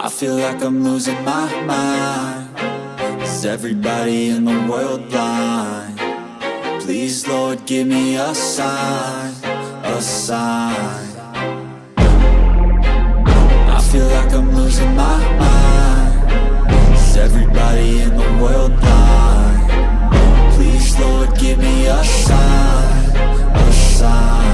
I feel like I'm losing my mind. Is everybody in the world blind? Please, Lord, give me a sign, a sign. I feel like I'm losing my mind. Is everybody in the world blind? Please, Lord, give me a sign, a sign.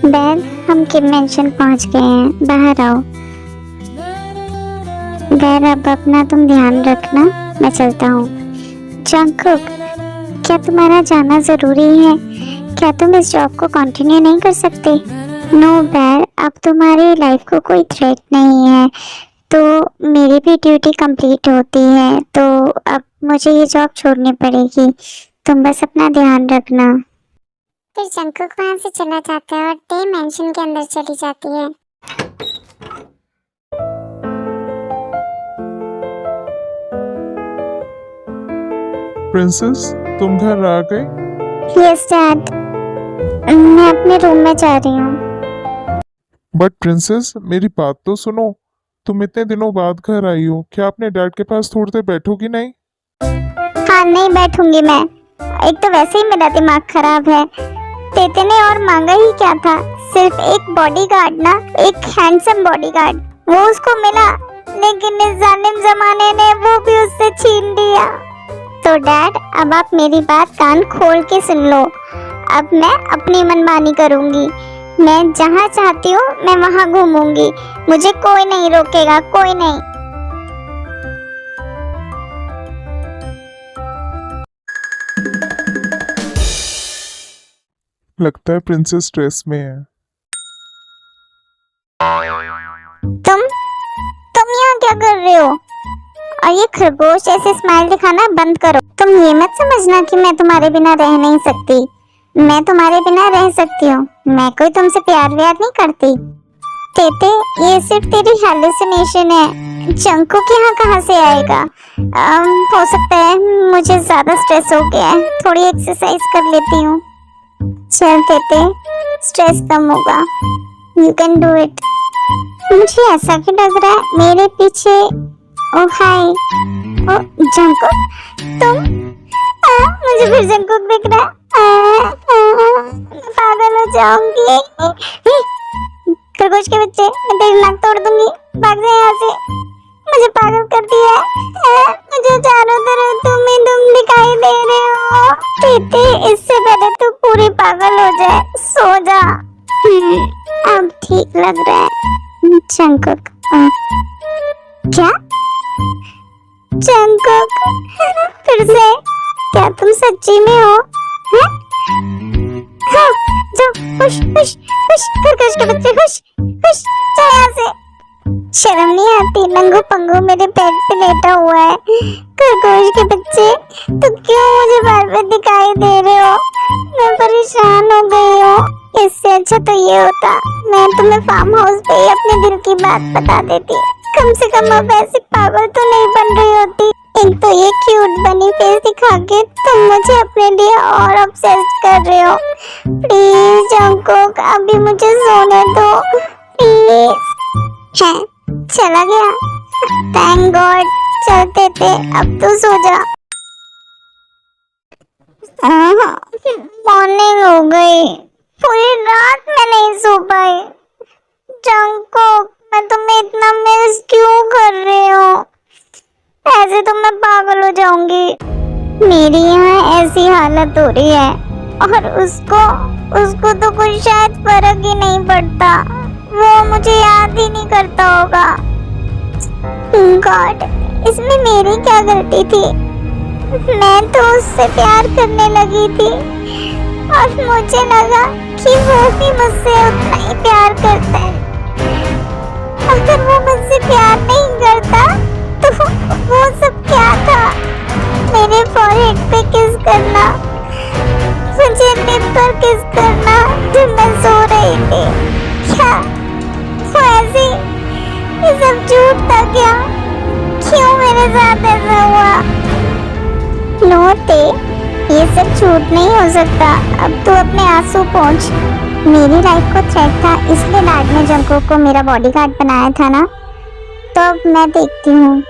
Ban, हम किम mention पहुंच गए हैं, बाहर आओ। Ban, अब अपना तुम ध्यान रखना, मैं चलता हूँ। जंगकुक, क्या तुम्हारा जाना जरूरी है? क्या तुम इस जॉब को कंटिन्यू नहीं कर सकते? नो बैन, अब तुम्हारी लाइफ को कोई थ्रेट नहीं है, तो मेरी भी ड्यूटी कंप्लीट होती है, तो अब मुझे ये जॉब छोड़नी पड़ेगी। तुम बस अपना ध्यान रखना। फिर जंगकुक वहाँ से चला जाता है और ते मेंशन के अंदर चली जाती है। प्रिंसेस, तुम घर आ गए? यस डैड, मैं अपने रूम में जा रही हूँ। बट प्रिंसेस, मेरी बात तो सुनो। तुम इतने दिनों बाद घर आई हो, क्या अपने डैड के पास थोड़ी देर बैठोगी नहीं? हाँ, नहीं बैठूंगी मैं। एक तो वैसे ही मेरा दिमाग खराब है। तेते ने और मांगा ही क्या था? सिर्फ एक बॉडीगार्ड ना, एक हैंडसम बॉडीगार्ड। वो उसको मिला, लेकिन इस जालिम जमाने ने वो भी उससे छीन लिया। तो डैड, अब आप मेरी बात कान खोल के सुन लो। अब मैं अपनी मनमानी करूंगी। मैं जहाँ चाहती हूँ मैं वहाँ घूमूंगी। मुझे कोई नहीं रोकेगा, कोई नहीं। लगता है प्रिंसेस स्ट्रेस में है। तुम यहाँ क्या कर रहे हो? और ये खरगोश ऐसे स्माइल दिखाना बंद करो। तुम ये मत समझना कि मैं तुम्हारे बिना रह नहीं सकती। मैं तुम्हारे बिना रह सकती हूँ। मैं कोई तुमसे प्यार व्यार नहीं करती। तेते, ये सिर्फ तेरी हैलुसिनेशन है। जंगकुक यहाँ कहाँ से आएगा? हो सकता है मुझे ज्यादा स्ट्रेस हो गया है, थोड़ी एक्सरसाइज कर लेती हूँ। चल तेते, स्ट्रेस कम होगा। You can do it. मुझे ऐसा क्यों लग रहा है मेरे पीछे? ओ हाय, ओ जंगकुक, तुम? मुझे फिर जंगकुक दिख रहा है। पागल हो जाऊंगी। खरगोश के बच्चे, मैं तेरी नाक तोड़ दूंगी। भाग जा यहाँ से, मुझे पागल कर दिया है। मुझे चारों तरफ तुम ही तुम दिखाई दे रहे हो। तेते, इससे पहले तू पूरी पागल हो जाए, सो जा। अब ठीक लग रहा है। जंगकुक, क्या? जंगकुक, फिर से? क्या तुम सच्ची में हो? हाँ, जाओ, खुश खुश खुश, खरगोश के बच्चे, खुश खुश, जाओ यहाँ से। शर्म नहीं आती? नंगू पंगू मेरे पेट पे लेटा हुआ है। खरगोश के बच्चे, तो क्यों मुझे बार बार दिखाई दे रहे हो? मैं परेशान हो गई हूँ। इससे अच्छा तो ये होता मैं तुम्हें फार्म हाउस पे ही अपने दिल की बात बता देती। कम से कम अब ऐसी पागल तो नहीं बन रही होती। एक तो ये क्यूट बनी फेस दिखा के तुम मुझे अपने लिए और ऑब्सेस्ड कर रहे हो। प्लीज जंगकुक, अभी मुझे सोने दो प्लीज। है, चला गया। Thank God. चलते थे, अब तो सो जा। मॉर्निंग हो गई, पूरी रात मैं नहीं सो पाई। जंगकुक, मैं तुम्हें इतना मिस क्यों कर रही हूँ? ऐसे तो मैं पागल हो जाऊंगी। मेरी यहाँ ऐसी हालत हो रही है और उसको तो कुछ शायद फर्क ही नहीं पड़ता। वो मुझे याद ही नहीं करता होगा। गॉड, इसमें मेरी क्या गलती थी? मैं तो उससे प्यार करने लगी थी और मुझे लगा कि वो भी मुझसे उतना ही प्यार करता है। अगर वो मुझसे प्यार नहीं करता तो वो सब क्या था? मेरे फॉरहेड पे किस करना, मुझे लिप बार किस करना जब मैं सो रही थी। क्या वो ऐसे ये सब झूठ था क्या? क्यों मेरे साथ ऐसा हुआ? लोटे, ये सब झूठ नहीं हो सकता। अब तू अपने आंसू पोंछ। मेरी लाइफ को थ्रेट था, इसलिए डैड ने जंगकुक को मेरा बॉडीगार्ड बनाया था ना। तो अब मैं देखती हूँ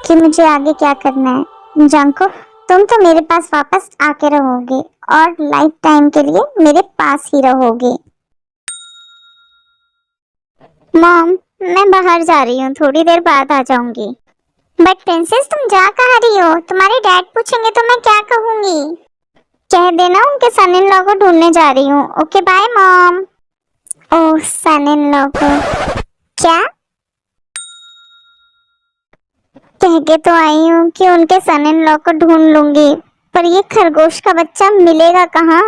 कि मुझे आगे क्या करना है। जंगकुक, तुम तो मेरे पास वापस आके रहोगे और लाइफ टाइम के लिए मेरे पास ही रहोगे। मॉम, मैं बाहर जा रही हूँ, थोड़ी देर बाद आ जाऊंगी। बट प्रिंसेस, तुम जा कहाँ रही हो? तुम्हारे डैड पूछेंगे तो मैं क्या कहूंगी? कह देना उनके सन इन लॉ को ढूंढने जा रही हूँ। Okay bye mom. Oh, son in law को क्या? कह के तो आई हूँ कि उनके सन इन लॉ को ढूंढ लूंगी, पर ये खरगोश का बच्चा मिलेगा कहाँ?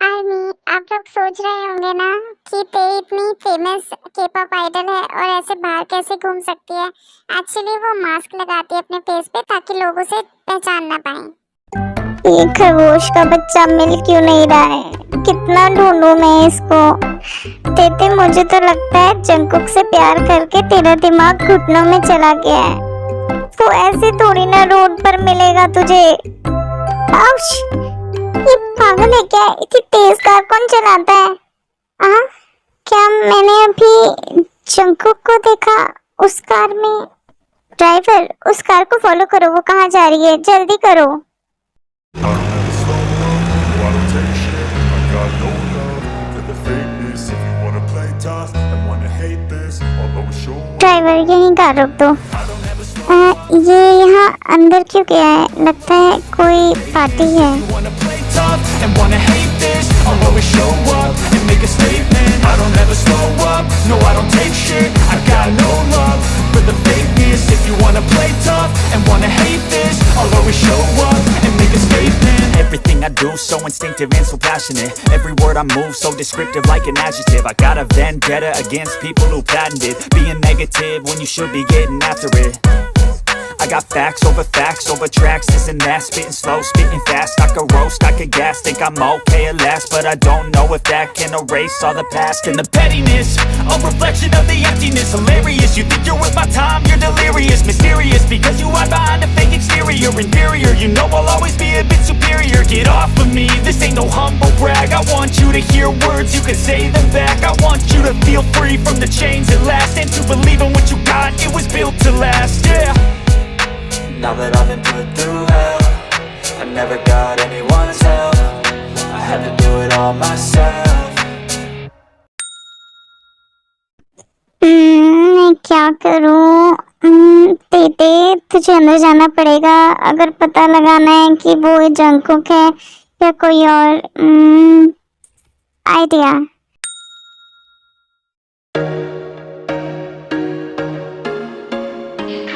आर्मी, आप लोग सोच रहे होंगे ना कि ते इतनी फेमस के-पॉप आइडल है और ऐसे बाहर कैसे घूम सकती है। एक्चुअली वो मास्क लगाती है अपने फेस पे ताकि लोग उसे पहचान ना पाए। ये खरगोश का बच्चा मिल क्यों नहीं रहा है? कितना ढूंढूं मैं इसको? तेते, मुझे तो लगता है जंगकुक से प्यार करके तेरा दिमाग घुटनों में चला गया है। वो ऐसे थोड़ी ना रोड पर मिलेगा तुझे। आउच! ये पागल है क्या? इतनी तेज कार कौन चलाता है? क्या मैंने अभी जंगकुक को देखा उस कार में? ड्राइवर, उस कार को फॉलो करो, वो कहाँ जा रही है? जल्दी करो। ड्राइवर, यहीं कार रोक दो। ये यहाँ अंदर क्यों गया है? लगता है कोई पार्टी है। And wanna hate this, I'll always show up and make a statement. I don't ever slow up, no I don't take shit. I got no love for the fakeness. If you wanna play tough and wanna hate this, I'll always show up and make a statement. Everything I do so instinctive and so passionate. Every word I move so descriptive like an adjective. I got a vendetta against people who patented being negative when you should be getting after it. I got facts over tracks, this and that. Spitting slow, spitting fast. I could roast, I could gas. Think I'm okay at last, but I don't know if that can erase all the past. And the pettiness, a reflection of the emptiness. Hilarious, you think you're worth my time, you're delirious. Mysterious, because you hide behind a fake exterior. Inferior, you know I'll always be a bit superior. Get off of me, this ain't no humble brag. I want you to hear words, you can say them back. I want you to feel free from the chains at last, and to believe in what you got, it was built to last, yeah. Now that I've been put through hell, I never got anyone's help. I had to do it all myself. मैं क्या करूं? तेते, तुझे अंदर जाना पड़ेगा अगर पता लगाना है कि वो जंगकुक है या कोई और। आइडिया।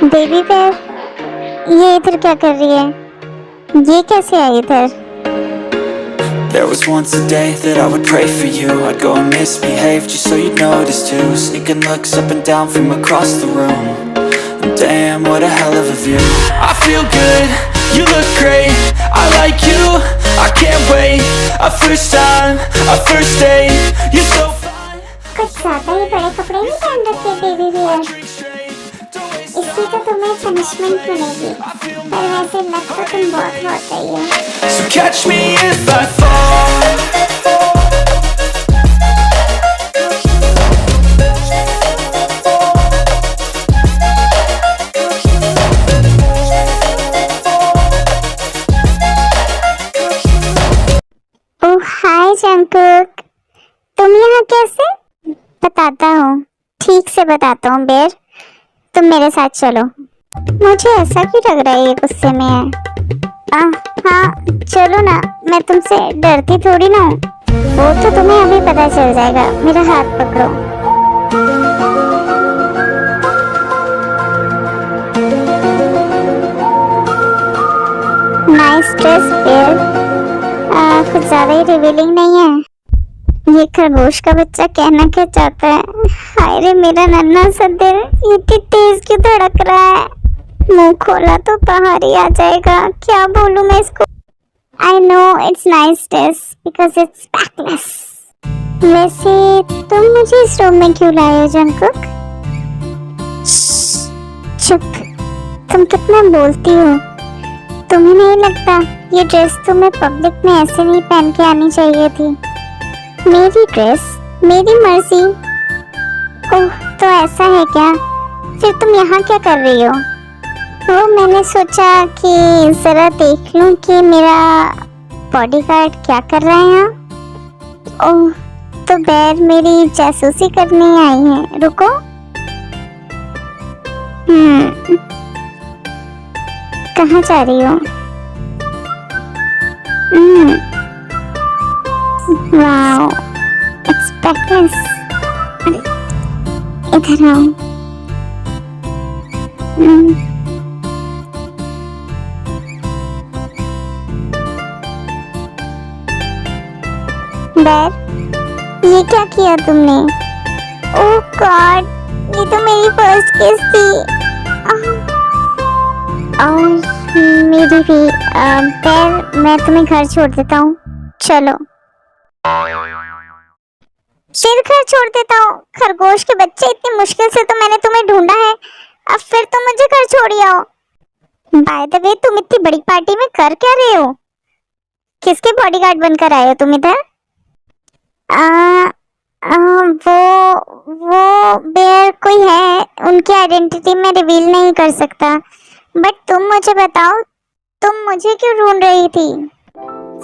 बेबी बेब, ये इधर क्या कर रही है? ये कैसे आई इधर? There was once a day that I would pray for you. I'd go and misbehave just so you'd notice too. Sneaking looks up and down from across the room. And damn, what a hell of a view. I feel good, you look great. I like you, I can't wait. A first time, a first date. You're so fine. कुछ ज्यादा ही बड़े कपड़े नहीं पहन रखे baby babe. इसकी तो तुम्हें पनिशमेंट मिलेगी, पर वैसे लग तो तुम बहुत हॉट रही हो। So catch me if I fall. Oh hi Jungkook, तुम यहाँ कैसे? बताता हूँ, ठीक से बताता हूँ बेर, तुम मेरे साथ चलो। मुझे ऐसा क्यों लग रहा है ये गुस्से में है? हाँ चलो ना, मैं तुमसे डरती थोड़ी ना हूँ। वो तो तुम्हें अभी पता चल जाएगा। मेरा हाथ पकड़ो। कुछ ज्यादा ही रिवीलिंग नहीं है? ये खरगोश का बच्चा कहना क्या चाहता है? हाय रे मेरा नन्हा सा दिल, ये इतनी तेज क्यों धड़क रहा है? मुंह खोला तो बाहर ही आ जाएगा। क्या बोलूं मैं इसको? I know it's nice dress because it's backless. वैसे तुम मुझे इस रूम में क्यों लाए हो जंगकुक? चुप, तुम कितना बोलती हो। तुम्हें नहीं लगता ये ड्रेस तुम्हें पब्लिक में ऐसे नहीं पहन के आनी चाहिए थी? मेरी ड्रेस, मेरी मर्जी। ओह तो ऐसा है क्या? फिर तुम यहाँ क्या कर रही हो? वो मैंने सोचा कि जरा देख लूं कि मेरा बॉडीगार्ड क्या कर रहा है यहाँ। ओह तो बैर मेरी जासूसी करने आई है। रुको। कहाँ जा रही हो? Wow it's backless. इधर आओ। बैर ये क्या किया तुमने? ओह गॉड, ये तो मेरी फर्स्ट किस थी। और मेरी भी। बैर मैं तुम्हें घर छोड़ देता हूँ, चलो। फिर घर छोड़ देता हूँ? खरगोश के बच्चे, इतनी मुश्किल से तो मैंने तुम्हें ढूंढा है, अब फिर तुम मुझे घर छोड़ आओ। बाय द वे तुम इतनी बड़ी पार्टी में कर क्या रहे हो? किसके बॉडीगार्ड बनकर आए हो तुम इधर? वो बेयर कोई है, उनकी आइडेंटिटी मैं रिवील नहीं कर सकता। बट तुम मुझे बताओ, तुम मुझे क्यों ढूंढ रही थी?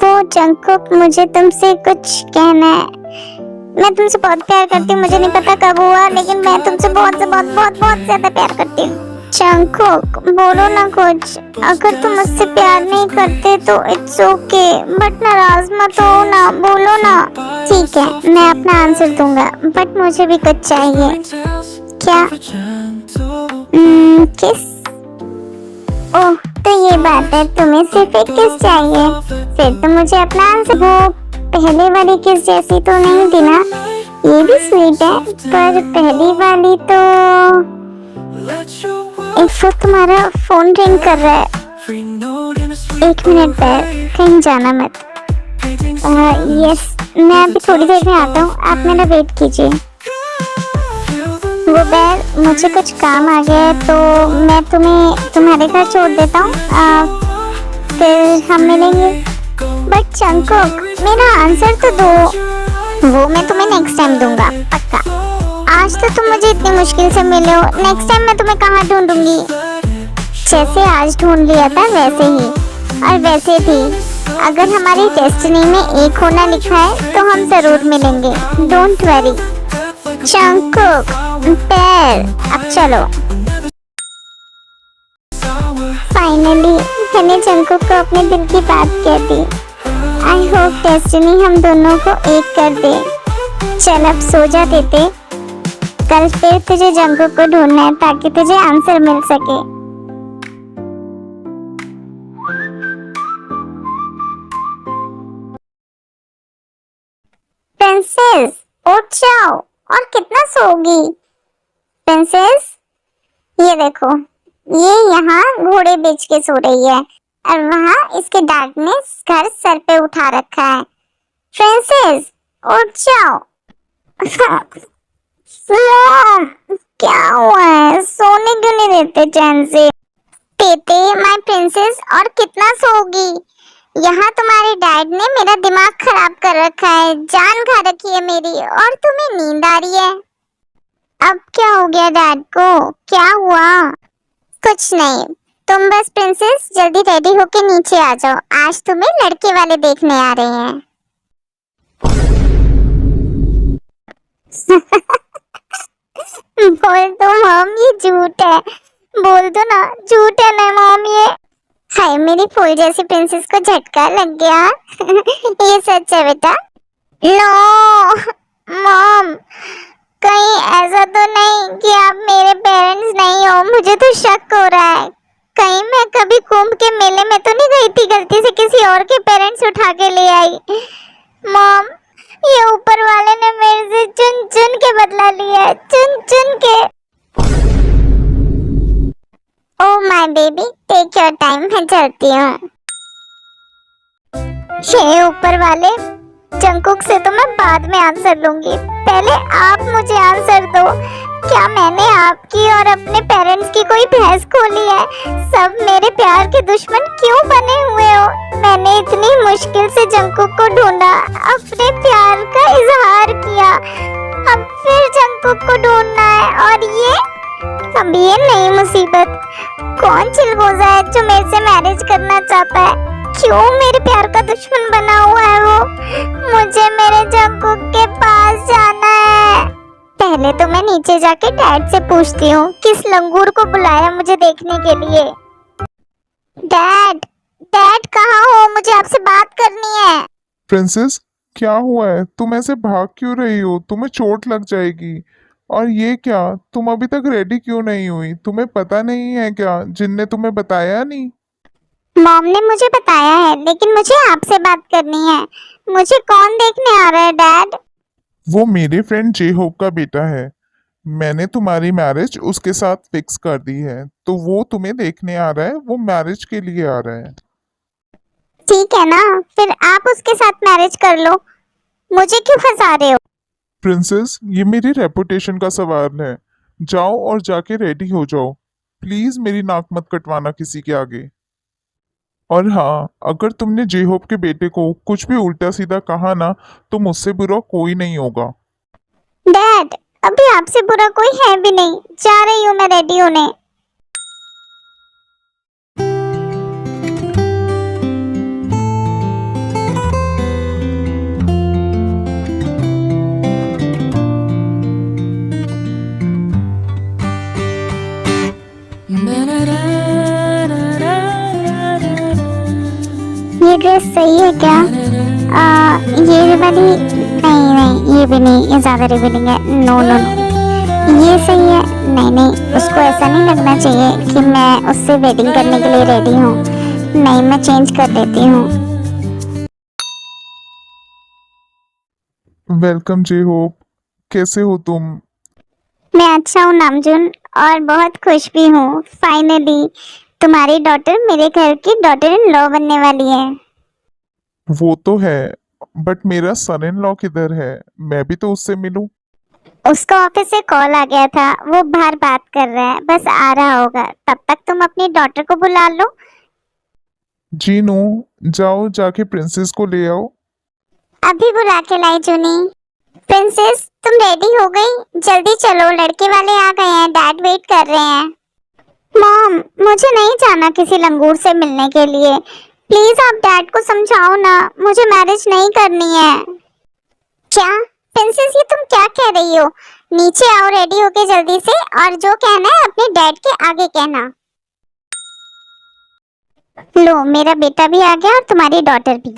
वो जंगकुक, मुझे तुमसे कुछ कहना है। मैं तुमसे बहुत प्यार करती हूँ, मुझे नहीं पता कब हुआ, लेकिन मैं तुमसे बहुत से बहुत बहुत बहुत ज्यादा प्यार करती हूँ। जंगकुक बोलो ना कुछ। अगर तुम मुझसे प्यार नहीं करते तो इट्स ओके, बट नाराज मत हो ना, बोलो ना। ठीक है मैं अपना आंसर दूंगा, बट मुझे भी कुछ चाहिए। क्या? किस? ओह तो ये बात है, तुम्हें सिर्फ एक किस चाहिए? फिर तो मुझे अपना आंसर। वो पहले वाली किस जैसी तो नहीं थी ना? ये भी स्वीट है, पर पहली वाली तो। एक तो तुम्हारा फोन रिंग कर रहा है। एक मिनट बैर, कहीं जाना मत। यस मैं अभी थोड़ी देर में आता हूँ, आप मेरा वेट कीजिए। वो बैर मुझे कुछ काम आ गया है, तो मैं तुम्हें तुम्हारे घर छोड़ देता हूँ, फिर हम मिलेंगे। बट जंगकुक मेरा आंसर तो दो। वो मैं तुम्हें नेक्स्ट टाइम दूंगा, पक्का। आज तो तुम मुझे इतनी मुश्किल से मिले हो, नेक्स्ट टाइम मैं तुम्हें कहाँ ढूंढूंगी? जैसे आज ढूंढ लिया था वैसे ही। और वैसे भी अगर हमारी डेस्टिनी में एक होना लिखा है तो हम जरूर मिलेंगे, डोंट वरी। जंगकुक, बैर, अब चलो। फाइनली मैंने जंगकुक को अपने दिल की बात कह दी। आई होप डेस्टिनी हम दोनों को एक कर दे। चल अब सो जा देते, कल फिर तुझे जंगकुक को ढूंढना है ताकि तुझे आंसर मिल सके। प्रिंसेस उठ जाओ, और कितना सोगी? प्रिंसेस ये देखो, ये यहाँ घोड़े बेच के सो रही है, और वहाँ इसके डैड ने घर सर पे उठा रखा है। प्रिंसेस उठ जाओ। क्या हुआ है? सोने क्यों नहीं देते चैन से? देते माय प्रिंसेस, और कितना सोगी? यहाँ तुम्हारे डैड ने मेरा दिमाग खराब कर रखा है, जान खा रखी है मेरी, और तुम्हें नींद आ रही है। अब क्या हो गया डैड को? क्या हुआ? कुछ नहीं, तुम बस प्रिंसेस जल्दी रेडी होके नीचे आ जाओ, आज तुम्हें लड़के वाले देखने आ रहे हैं। बोल दो मॉम ये झूठ है, बोल दो ना झूठ है ना मॉम ये। हाय मेरी फूल जैसी प्रिंसेस को झटका लग गया। ये सच है बेटा? नो मॉम, कहीं ऐसा तो नहीं कि आप मेरे पेरेंट्स नहीं हो? मुझे तो शक हो रहा है, कहीं मैं कभी कुंभ के मेले में तो नहीं गई थी, गलती से किसी और के पेरेंट्स उठा के ले आई। मॉम, ये ऊपर वाले ने मेरे से चुन चुन के बदला लिया है, चुन चुन के। Oh my baby, take your time, मैं चलती हूँ। ये ऊपर वाले, जंकुक से तो मैं बाद में आंसर लूंगी, पहले आप मुझे आंसर दो। क्या मैंने आपकी और अपने पेरेंट्स की कोई बहस खोली है? सब मेरे प्यार के दुश्मन क्यों बने हुए हो? मैंने इतनी मुश्किल से जंकुक को ढूंढा, अपने प्यार का इजहार किया, अब फिर जंकुक को ढूंढना है। और ये अब ये नई मुसीबत। कौन चिलगोजा है जो मेरे से मैरिज करना चाहता है? क्यों मेरे प्यार का दुश्मन बना हुआ है वो? मुझे मेरे जंकुक के पास जाना है। पहले तो मैं नीचे जाके डैड से पूछती हूँ किस लंगूर को बुलाया मुझे देखने के लिए। डैड, डैड कहाँ हो? मुझे आपसे बात करनी है। प्रिंसेस, क्या हुआ है? तुम ऐसे भाग क्यों रही हो? तुम्हें चोट लग जाएगी। और ये क्या, तुम अभी तक रेडी क्यों नहीं हुई? तुम्हें पता नहीं है क्या, जिनने तुम्हें बताया नहीं? मॉम ने मुझे बताया है, लेकिन मुझे आपसे बात करनी है। मुझे कौन देखने आ रहा है डैड? वो मेरे फ्रेंड जे होप का बेटा है। मैंने तुम्हारी मैरिज उसके साथ फिक्स कर दी है, तो वो तुम्हें देखने आ रहा है। वो मैरिज के लिए आ रहा है। ठीक है ना, फिर आप उसके साथ मैरिज कर लो। मुझे क्यों फंसा रहे हो? प्रिंसेस, ये मेरी रेपुटेशन का सवाल है। जाओ और जाके रेडी हो जाओ। प्लीज मेरी नाक मत कटवाना किसी के आगे। और हाँ, अगर तुमने जे होप के बेटे को कुछ भी उल्टा सीधा कहा ना, तो मुझसे बुरा कोई नहीं होगा। डैड, अभी आपसे बुरा कोई है भी नहीं। जा रही हूँ मैं रेडी होने। ये ड्रेस सही है क्या? ये वाली नहीं, नहीं ये भी नहीं, ये ज्यादा रिवीलिंग है। नो नो नो, ये सही है। नहीं नहीं, उसको ऐसा नहीं लगना चाहिए कि मैं उससे वेडिंग करने के लिए रेडी हूँ। नहीं, मैं चेंज कर लेती हूँ। वेलकम जे होप, कैसे हो तुम? मैं अच्छा हूँ नामजुन, और बहुत खुश भी हूँ। फाइनली तुम्हारी डॉटर मेरे घर की डॉटर इन लॉ बनने वाली है। वो तो है, बट मेरा सन इन लॉ किधर है? मैं भी तो उससे मिलूं। उसका ऑफिस से कॉल आ गया था, वो बाहर बात कर रहा है, बस आ रहा होगा। तब तक तुम अपनी डॉटर को बुला लो। जीनू, जाओ जाके प्रिंसेस को ले आओ। अभी बुला के लाई जूनी। प्रिंसेस, तुम रेडी हो गई? जल्दी चलो, लड़के वाले आ गए हैं, डैड वेट कर रहे हैं। मॉम, मुझे नहीं जाना किसी लंगूर से मिलने के लिए। प्लीज आप डैड को समझाओ ना, मुझे मैरिज नहीं करनी है। क्या प्रिंसेस, ये तुम क्या कह रही हो? नीचे आओ रेडी होके जल्दी से, और जो कहना है अपने डैड के आगे कहना। लो, मेरा बेटा भी आ गया और तुम्हारी डॉटर भी।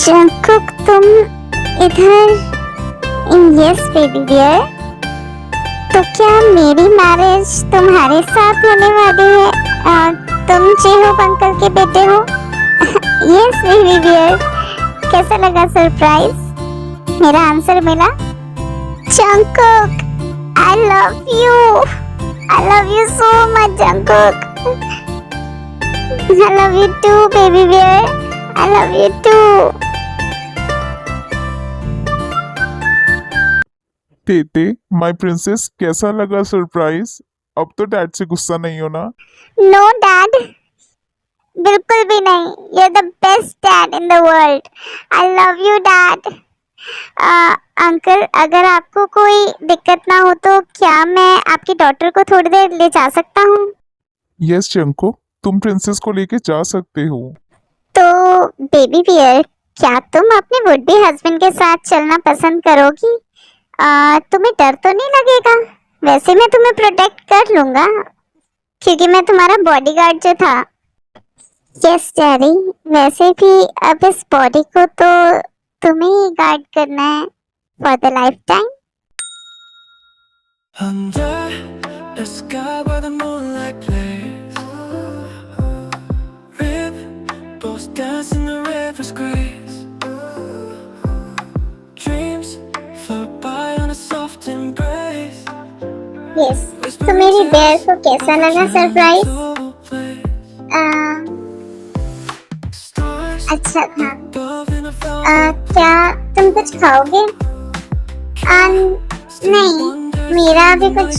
जंकुक, तुम इधर? Yes baby dear. तो क्या मेरी मैरिज तुम्हारे साथ होने वाली है? तुम जेहोप अंकल के बेटे हो? Yes baby dear. कैसा लगा सरप्राइज? मेरा आंसर मिला? Jungkook, I love you. I love you so much Jungkook. I love you too baby dear. I love you too. तेते, माय प्रिंसेस, कैसा लगा सरप्राइज? अब तो डैड से गुस्सा नहीं होना। No dad, बिल्कुल भी नहीं। You're the best dad in the world. I love you dad. Uncle, अगर आपको कोई दिक्कत ना हो तो क्या मैं आपकी डॉटर को थोड़ी देर ले जा सकता हूँ? यस चंको, तुम प्रिंसेस को लेके जा सकते हो। तो बेबी बियर, क्या तुम अपने वुड बी हस्बैंड के साथ चलना पसंद करोगी? तुम्हें डर तो नहीं लगेगा? वैसे मैं तुम्हें प्रोटेक्ट कर लूंगा, क्योंकि मैं तुम्हारा बॉडीगार्ड जो था। यस डैडी, वैसे भी अब इस बॉडी को तो तुम्हें ही गार्ड करना है for the life time. Under the sky where the moonlight plays, ripples dance in the river's grace. Dreams float by on a soft embrace. Yes, तो मेरी बेयर को कैसा लगा सरप्राइज? अच्छा था। क्या तुम कुछ खाओगे? नहीं, मेरा अभी कुछ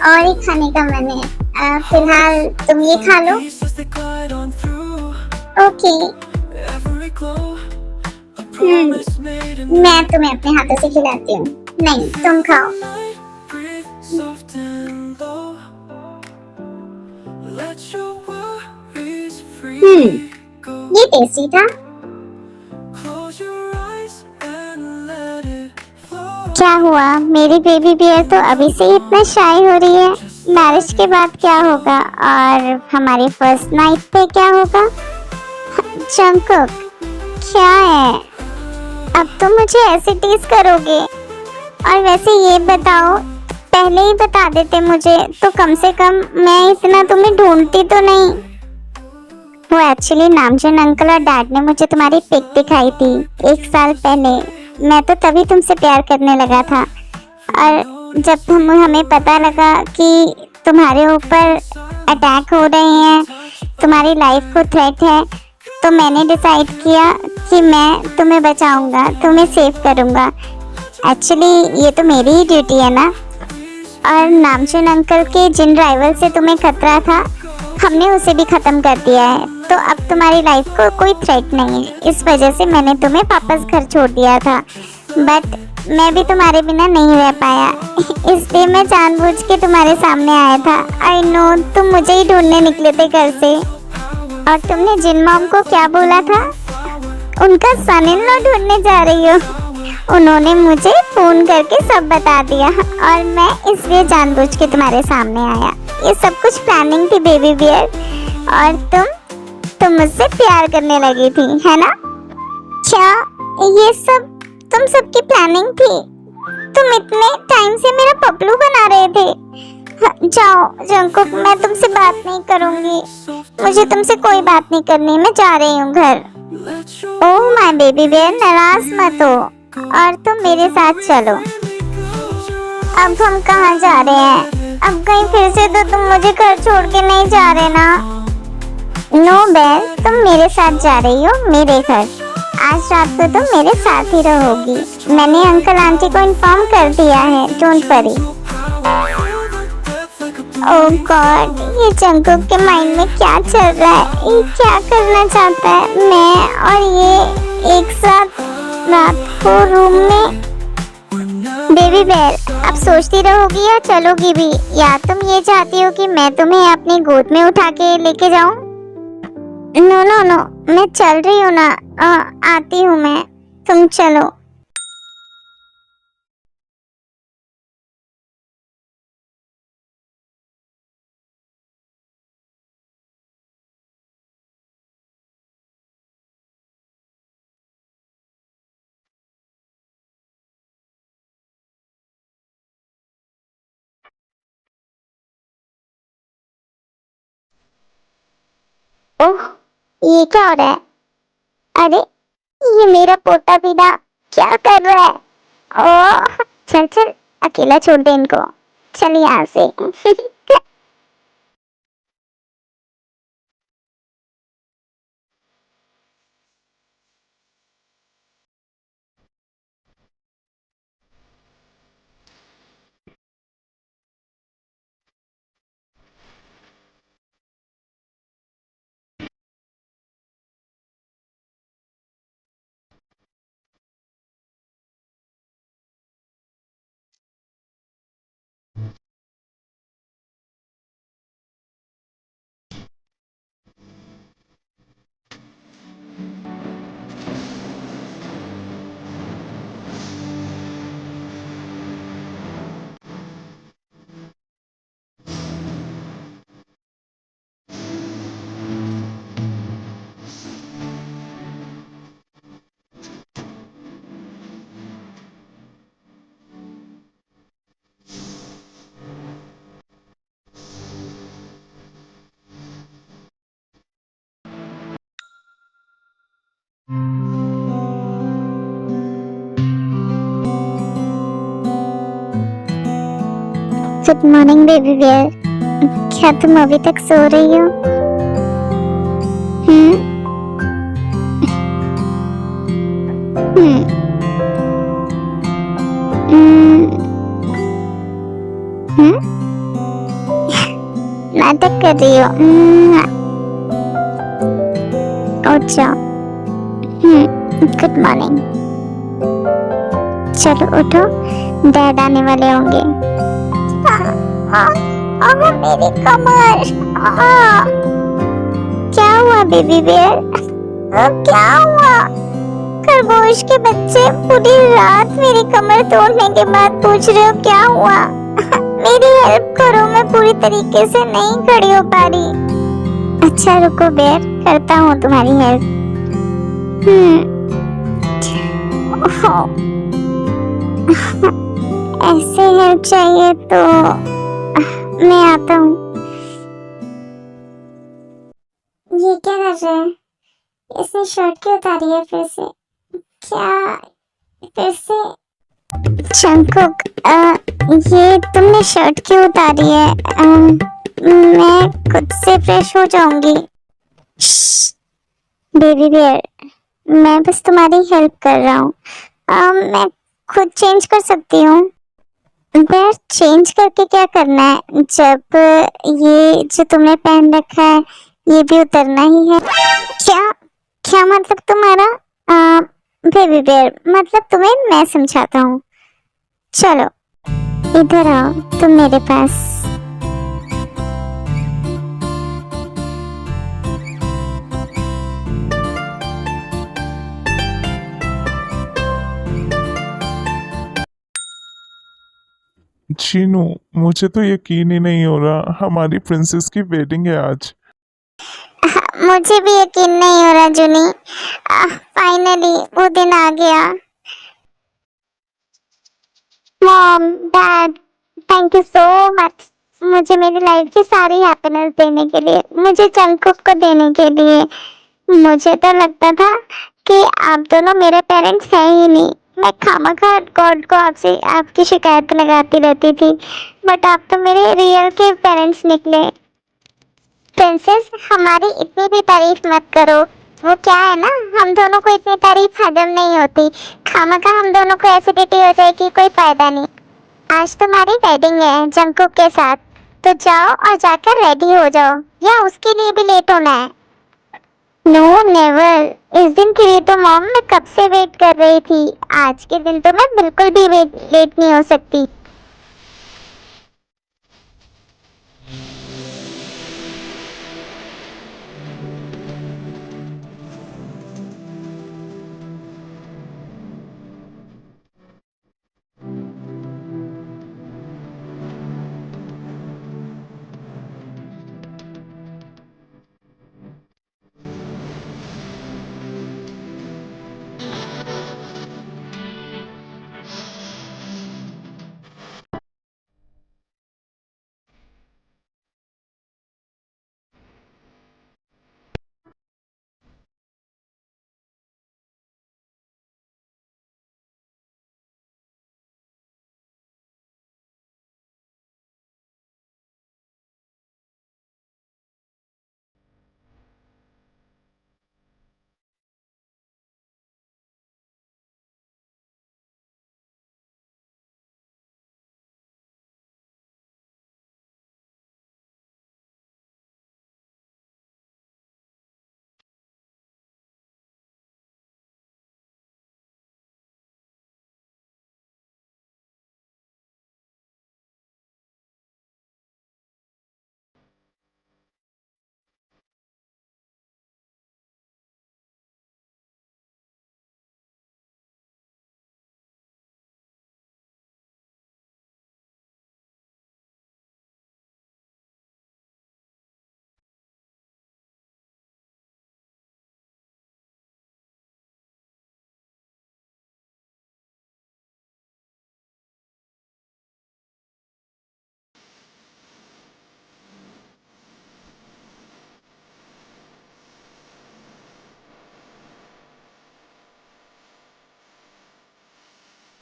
और ही खाने का मन है। फिलहाल तुम ये खा लो। ओके। मैं तुम्हें अपने हाथों से खिलाती हूँ। नहीं, तुम खाओ। ये टेस्टी था। क्या हुआ, मेरी बेबी बियर तो अभी से ही इतना शाय हो रही है। मैरिज के बाद क्या होगा और हमारी फर्स्ट नाइट पे क्या होगा? जंकुक, क्या है? अब तुम मुझे ऐसे टीज करोगे? और वैसे ये बताओ, पहले ही बता देते मुझे तो कम से कम मैं इतना तुम्हें ढूंढती तो नहीं। वो एक्चुअली नामजन अंकल और डैड ने मुझे तुम्हारी पिक दिखाई थी 1 साल पहले। मैं तो तभी तुमसे प्यार करने लगा था, और जब हमें पता लगा कि तुम्हारे ऊपर अटैक हो रहे हैं, तुम्हारी लाइफ को थ्रेट है, तो मैंने डिसाइड किया कि मैं तुम्हें बचाऊंगा, तुम्हें सेव करूंगा। एक्चुअली ये तो मेरी ही ड्यूटी है ना। और नामचीन अंकल के जिन राइवल से तुम्हें खतरा था, हमने उसे भी खत्म कर दिया है, तो अब तुम्हारी लाइफ को कोई थ्रेट नहीं है। इस वजह से मैंने तुम्हें वापस घर छोड़ दिया था, बट मैं भी तुम्हारे बिना नहीं रह पाया, इसलिए मैं जानबूझ के तुम्हारे सामने आया था। आई नो, तुम मुझे ही ढूंढने निकले थे घर से। और तुमने जिन मॉम को क्या बोला था? उनका सन इन लॉ ढूंढने जा रही हो? उन्होंने मुझे फोन करके सब बता दिया, और मैं इसलिए जानबूझ के तुम्हारे सामने आया। ये सब कुछ प्लानिंग थी बेबी बियर, और तुम मुझसे प्यार करने लगी थी, है ना? क्या ये सब तुम सबकी प्लानिंग थी? तुम इतने टाइम से मेरा पपलू बना रहे थे। जाओ जंकुक, मैं तुमसे बात नहीं करूंगी, मुझे तुमसे कोई बात नहीं करनी, मैं जा रही हूँ घर। ओह माय बेबी बियर, नाराज मत हो, और तुम मेरे साथ चलो। अब हम कहाँ जा रहे हैं? अब कहीं फिर से तो तुम मुझे घर छोड़ के नहीं जा रहे ना? नो बेल, तुम मेरे साथ जा रही हो मेरे घर। आज रात को तुम मेरे साथ ही रहोगी। मैंने अंकल आंटी को इन्फॉर्म कर दिया है, डोंट वरी। ओह गॉड, ये जंकुक के माइंड में क्या चल रहा है? ये क्या करना चाहता है? मैं और ये एक साथ रात को रूम में? बेबी बेर, अब सोचती रहोगी या चलोगी भी? या तुम ये चाहती हो कि मैं तुम्हें अपनी गोद में उठा के लेके जाऊं? नो नो नो, मैं चल रही हूँ ना, आती हूँ मैं, तुम चलो। ओह, ये क्या हो रहा है? अरे, ये मेरा पोता पीना क्या कर रहा है? ओह, चल चल, अकेला छोड़ दे इनको, चल यहाँ से। Good morning baby beer. क्या तुम अभी तक सो रही हो? हम्म हम्म हम्म हम्म? नाटक कर रही हो? उठ जाओ। Good morning. चलो उठो, डैड आने वाले होंगे। मेरी कमर। क्या हुआ बेबी बियर? क्या हुआ? खरगोश के बच्चे पूरी रात मेरी कमर तोड़ने के बाद पूछ रहे हो क्या हुआ? मेरी हेल्प करो, मैं पूरी तरीके से नहीं खड़ी हो पा रही। अच्छा रुको बेयर, करता हूँ तुम्हारी हेल्प। ऐसे हेल्प चाहिए तो मैं आता हूँ। ये क्या कर रहे हैं? इसने शर्ट क्यों उतारी है फिर से? क्या फिर से? जंगकुक, ये तुमने शर्ट क्यों उतारी है? मैं खुद से फ्रेश हो जाऊंगी। बेबी बियर, मैं बस तुम्हारी हेल्प कर रहा हूँ। मैं खुद चेंज कर सकती हूँ। बियर, चेंज करके क्या करना है जब ये जो तुमने पहन रखा है ये भी उतरना ही है? क्या क्या मतलब तुम्हारा? बेबी बियर, मतलब तुम्हें मैं समझाता हूँ। चलो इधर आओ तुम मेरे पास। चीनू, मुझे तो यकीन ही नहीं हो रहा हमारी प्रिंसेस की वेडिंग है आज। मुझे भी यकीन नहीं हो रहा जूनी। फाइनली वो दिन आ गया। Mom, dad, thank you so much मुझे मेरी लाइफ की सारी हैप्पीनेस देने के लिए, मुझे जंगकुक को देने के लिए। मुझे तो लगता था कि आप दोनों मेरे पेरेंट्स हैं ही नहीं। मैं खामखा गॉड को आपसे आपकी शिकायत लगाती रहती थी, बट आप तो मेरे रियल के पेरेंट्स निकले। प्रिंसेस, हमारी इतनी भी तारीफ मत करो। वो क्या है ना, हम दोनों को इतनी तारीफ हजम नहीं होती। खामखा हम दोनों को एसिडिटी हो जाएगी, कोई फायदा नहीं। आज तुम्हारी वेडिंग है जंगकुक के साथ, तो जाओ और जाकर रेडी हो जाओ, या उसके लिए भी लेट होना है? नो नेवर, इस दिन के लिए तो मॉम मैं कब से वेट कर रही थी। आज के दिन तो मैं बिल्कुल भी लेट नहीं हो सकती।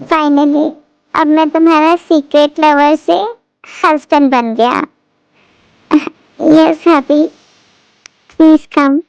फाइनली अब मैं तुम्हारा सीक्रेट लवर से हस्बैंड बन गया। Yes happy, please come.